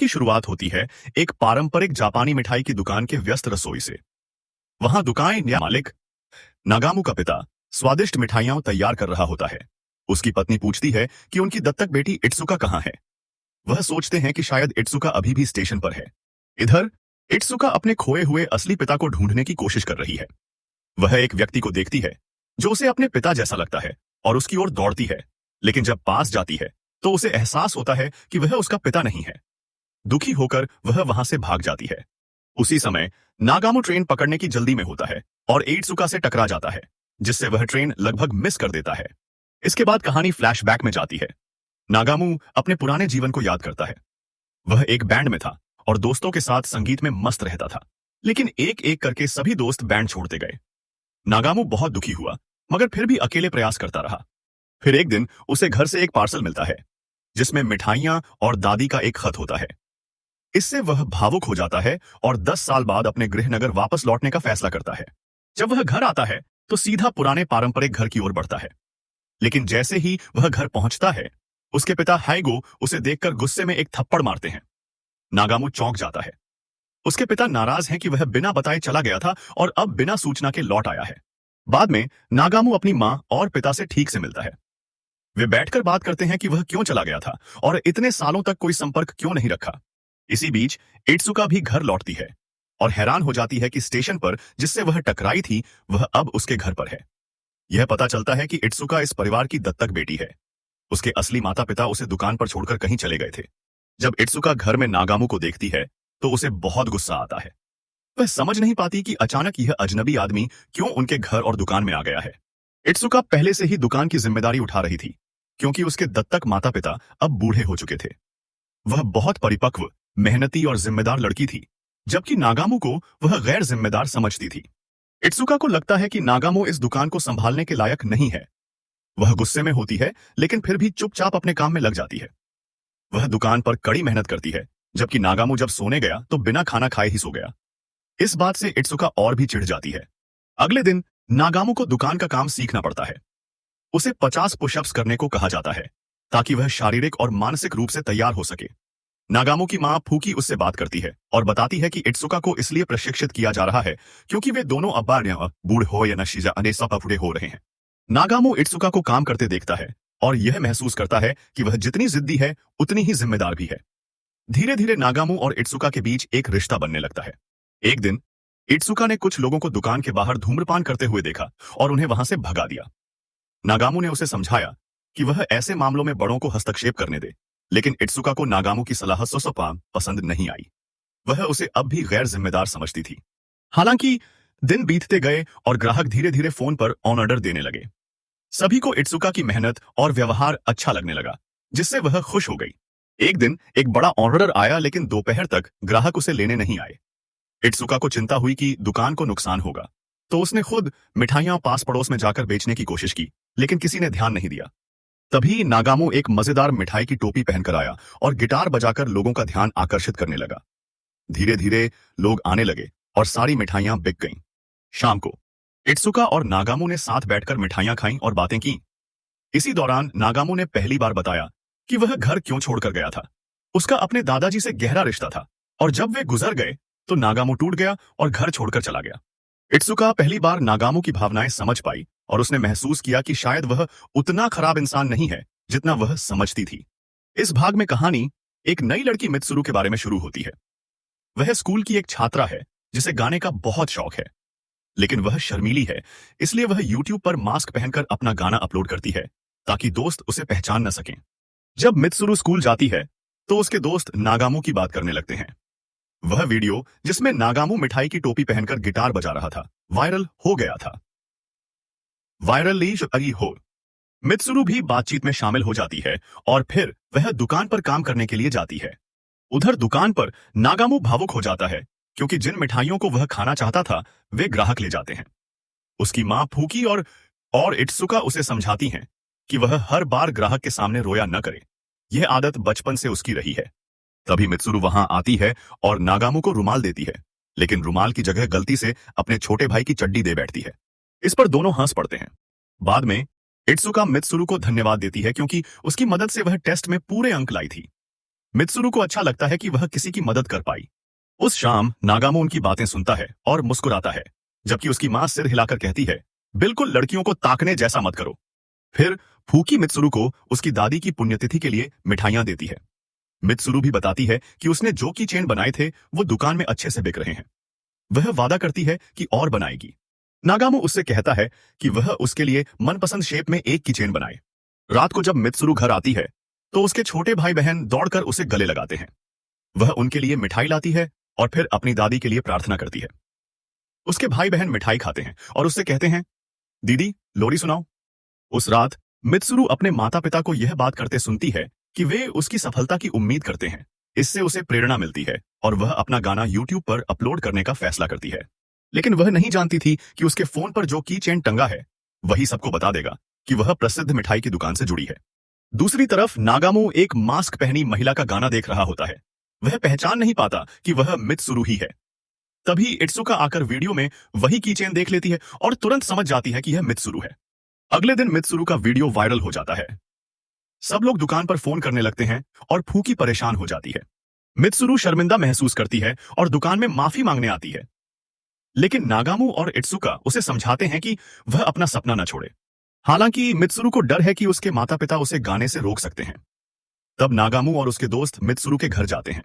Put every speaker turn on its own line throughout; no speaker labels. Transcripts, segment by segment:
की शुरुआत होती है एक पारंपरिक जापानी मिठाई की दुकान के व्यस्त रसोई से। वहां दुकान या मालिक नागामू का पिता स्वादिष्ट मिठाइयां तैयार कर रहा होता है। उसकी पत्नी पूछती है कि उनकी दत्तक बेटी इत्सुका कहाँ है। वह सोचते हैं कि शायद इत्सुका अभी भी स्टेशन पर है। इधर इत्सुका अपने खोए हुए असली पिता को ढूंढने की कोशिश कर रही है। वह एक व्यक्ति को देखती है जो उसे अपने पिता जैसा लगता है और उसकी ओर दौड़ती है, लेकिन जब पास जाती है तो उसे एहसास होता है कि वह उसका पिता नहीं है। दुखी होकर वह वहां से भाग जाती है। उसी समय नागामू ट्रेन पकड़ने की जल्दी में होता है और इत्सुका से टकरा जाता है, जिससे वह ट्रेन लगभग मिस कर देता है। इसके बाद कहानी फ्लैशबैक में जाती है। नागामू अपने पुराने जीवन को याद करता है। वह एक बैंड में था और दोस्तों के साथ संगीत में मस्त रहता था, लेकिन एक एक करके सभी दोस्त बैंड छोड़ते गए। नागामू बहुत दुखी हुआ, मगर फिर भी अकेले प्रयास करता रहा। फिर एक दिन उसे घर से एक पार्सल मिलता है, जिसमें मिठाइयां और दादी का एक खत होता है। इससे वह भावुक हो जाता है और 10 साल बाद अपने गृहनगर वापस लौटने का फैसला करता है। जब वह घर आता है तो सीधा पुराने पारंपरिक घर की ओर बढ़ता है, लेकिन जैसे ही वह घर पहुंचता है, उसके पिता हाइगो उसे देखकर गुस्से में एक थप्पड़ मारते हैं। नागामू चौंक जाता है। उसके पिता नाराज हैं कि वह बिना बताए चला गया था और अब बिना सूचना के लौट आया है। बाद में नागामू अपनी मां और पिता से ठीक से मिलता है। वे बैठकर बात करते हैं कि वह क्यों चला गया था और इतने सालों तक कोई संपर्क क्यों नहीं रखा। इसी बीच इत्सुका भी घर लौटती है और हैरान हो जाती है कि स्टेशन पर जिससे वह टकराई थी वह अब उसके घर पर है। यह पता चलता है कि इत्सुका इस परिवार की दत्तक बेटी है। उसके असली माता पिता उसे दुकान पर छोड़कर कहीं चले गए थे। जब इत्सुका घर में नागामू को देखती है तो उसे बहुत गुस्सा आता है। वह समझ नहीं पाती कि अचानक यह अजनबी आदमी क्यों उनके घर और दुकान में आ गया है। इत्सुका पहले से ही दुकान की जिम्मेदारी उठा रही थी, क्योंकि उसके दत्तक माता पिता अब बूढ़े हो चुके थे। वह बहुत परिपक्व, मेहनती और जिम्मेदार लड़की थी, जबकि नागामू को वह गैर जिम्मेदार समझती थी। इत्सुका को लगता है कि नागामू इस दुकान को संभालने के लायक नहीं है। वह गुस्से में होती है, लेकिन फिर भी चुपचाप अपने काम में लग जाती है। वह दुकान पर कड़ी मेहनत करती है, जबकि नागामू जब सोने गया तो बिना खाना खाए ही सो गया। इस बात से इत्सुका और भी चिढ़ जाती है। अगले दिन नागामू को दुकान का काम सीखना पड़ता है। उसे 50 पुशअप्स करने को कहा जाता है, ताकि वह शारीरिक और मानसिक रूप से तैयार हो सके। नागामू की मां फूकी उससे बात करती है और बताती है कि इत्सुका को इसलिए प्रशिक्षित किया जा रहा है क्योंकि वे दोनों अब्बा बूढ़ हो या नशीजा अनेसफुड़े हो रहे हैं। नागामू इत्सुका को काम करते देखता है और यह महसूस करता है कि वह जितनी जिद्दी है उतनी ही जिम्मेदार भी है। धीरे धीरे नागामू और इत्सुका के बीच एक रिश्ता बनने लगता है। एक दिन इत्सुका ने कुछ लोगों को दुकान के बाहर धूम्रपान करते हुए देखा और उन्हें वहां से भगा दिया। नागामू ने उसे समझाया कि वह ऐसे मामलों में बड़ों को हस्तक्षेप करने दे, लेकिन इत्सुका को नागामू की सलाह पसंद नहीं आई। वह उसे अब भी गैर जिम्मेदार समझती थी। हालांकि दिन बीतते गए और ग्राहक धीरे धीरे फोन पर ऑन ऑर्डर देने लगे। सभी को इत्सुका की मेहनत और व्यवहार अच्छा लगने लगा, जिससे वह खुश हो गई। एक दिन एक बड़ा ऑर्डर आया, लेकिन दोपहर तक ग्राहक उसे लेने नहीं आए। इत्सुका को चिंता हुई कि दुकान को नुकसान होगा, तो उसने खुद मिठाइयां पास पड़ोस में जाकर बेचने की कोशिश की, लेकिन किसी ने ध्यान नहीं दिया। तभी नागामू एक मजेदार मिठाई की टोपी पहनकर आया और गिटार बजाकर लोगों का ध्यान आकर्षित करने लगा। धीरे धीरे लोग आने लगे और सारी मिठाइयां बिक गईं। शाम को इत्सुका और नागामू ने साथ बैठकर मिठाइयां खाईं और बातें की। इसी दौरान नागामू ने पहली बार बताया कि वह घर क्यों छोड़कर गया था। उसका अपने दादाजी से गहरा रिश्ता था और जब वे गुजर गए तो नागामू टूट गया और घर छोड़कर चला गया। इत्सुका पहली बार नागामू की भावनाएं समझ पाई और उसने महसूस किया कि शायद वह उतना खराब इंसान नहीं है जितना वह समझती थी। इस भाग में कहानी एक नई लड़की मित्सुरु के बारे में शुरू होती है। वह स्कूल की एक छात्रा है जिसे गाने का बहुत शौक है, लेकिन वह शर्मीली है, इसलिए वह YouTube पर मास्क पहनकर अपना गाना अपलोड करती है ताकि दोस्त उसे पहचान न सकें। जब मित्सुरु स्कूल जाती है तो उसके दोस्त नागामू की बात करने लगते हैं। वह वीडियो जिसमें नागामू मिठाई की टोपी पहनकर गिटार बजा रहा था वायरल हो गया था। हो मित्सुरु भी बातचीत में शामिल हो जाती है और फिर वह दुकान पर काम करने के लिए जाती है। उधर दुकान पर नागामू भावुक हो जाता है, क्योंकि जिन मिठाइयों को वह खाना चाहता था वे ग्राहक ले जाते हैं। उसकी मां फूकी और इत्सुका उसे समझाती हैं कि वह हर बार ग्राहक के सामने रोया न करे। यह आदत बचपन से उसकी रही है। तभी मित्सुरु वहां आती है और नागामू को रुमाल देती है, लेकिन रुमाल की जगह गलती से अपने छोटे भाई की चड्डी दे बैठती है। इस पर दोनों हंस पड़ते हैं। बाद में इत्सुका मित्सुरु को धन्यवाद देती है, क्योंकि उसकी मदद से वह टेस्ट में पूरे अंक लाई थी। मित्सुरु को अच्छा लगता है कि वह किसी की मदद कर पाई। उस शाम नागामो उनकी बातें सुनता है और मुस्कुराता है, जबकि उसकी मां सिर हिलाकर कहती है, बिल्कुल लड़कियों को ताकने जैसा मत करो। फिर फूकी मित्सुरु को उसकी दादी की पुण्यतिथि के लिए मिठाइयां देती है। मित्सुरु भी बताती है कि उसने जो की चेन बनाए थे वो दुकान में अच्छे से बिक रहे हैं। वह वादा करती है कि और बनाएगी। नागामो उससे कहता है कि वह उसके लिए मनपसंद शेप में एक की चेन बनाए। रात को जब मित्सुरु घर आती है तो उसके छोटे भाई बहन दौड़कर उसे गले लगाते हैं। वह उनके लिए मिठाई लाती है और फिर अपनी दादी के लिए प्रार्थना करती है। उसके भाई बहन मिठाई खाते हैं और उससे कहते हैं, दीदी लोरी सुनाओ। उस रात मित्सुरु अपने माता पिता को यह बात करते सुनती है कि वे उसकी सफलता की उम्मीद करते हैं। इससे उसे प्रेरणा मिलती है और वह अपना गाना YouTube पर अपलोड करने का फैसला करती है। लेकिन वह नहीं जानती थी कि उसके फोन पर जो की चेन टंगा है वही सबको बता देगा कि वह प्रसिद्ध मिठाई की दुकान से जुड़ी है। दूसरी तरफ नागामो एक मास्क पहनी महिला का गाना देख रहा होता है। वह पहचान नहीं पाता कि वह मित्सुरु ही है। तभी इत्सुका आकर वीडियो में वही की चेन देख लेती है और तुरंत समझ जाती है कि यह मित्सुरु है। अगले दिन मित्सुरु का वीडियो वायरल हो जाता है। सब लोग दुकान पर फोन करने लगते हैं और फूकी परेशान हो जाती है। मित्सुरु शर्मिंदा महसूस करती है और दुकान में माफी मांगने आती है। लेकिन नागामो और इत्सुका उसे समझाते हैं कि वह अपना सपना न छोड़े। हालांकि मित्सुरु को डर है कि उसके माता पिता उसे गाने से रोक सकते हैं। तब नागामो और उसके दोस्त मित्सुरु के घर जाते हैं।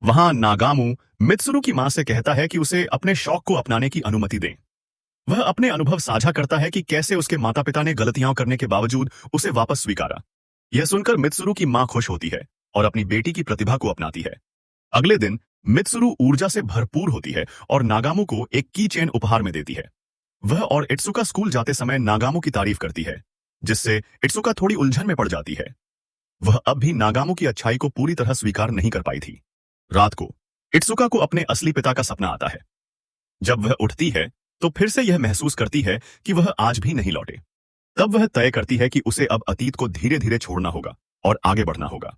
वहां नागामो मित्सुरु की मां से कहता है कि उसे अपने शौक को अपनाने की अनुमति दें। वह अपने अनुभव साझा करता है कि कैसे उसके माता पिता ने गलतियां करने के बावजूद उसे वापस स्वीकारा। यह सुनकर मित्सुरु की मां खुश होती है और अपनी बेटी की प्रतिभा को अपनाती है। अगले दिन मित्सुरु ऊर्जा से भरपूर होती है और नागामो को एक की चेन उपहार में देती है। वह और इत्सुका स्कूल जाते समय नागामो की तारीफ करती है, जिससे इत्सुका थोड़ी उलझन में पड़ जाती है। वह अब भी नागामो की अच्छाई को पूरी तरह स्वीकार नहीं कर पाई थी। रात को इत्सुका को अपने असली पिता का सपना आता है। जब वह उठती है तो फिर से यह महसूस करती है कि वह आज भी नहीं लौटे। तब वह तय करती है कि उसे अब अतीत को धीरे धीरे छोड़ना होगा और आगे बढ़ना होगा।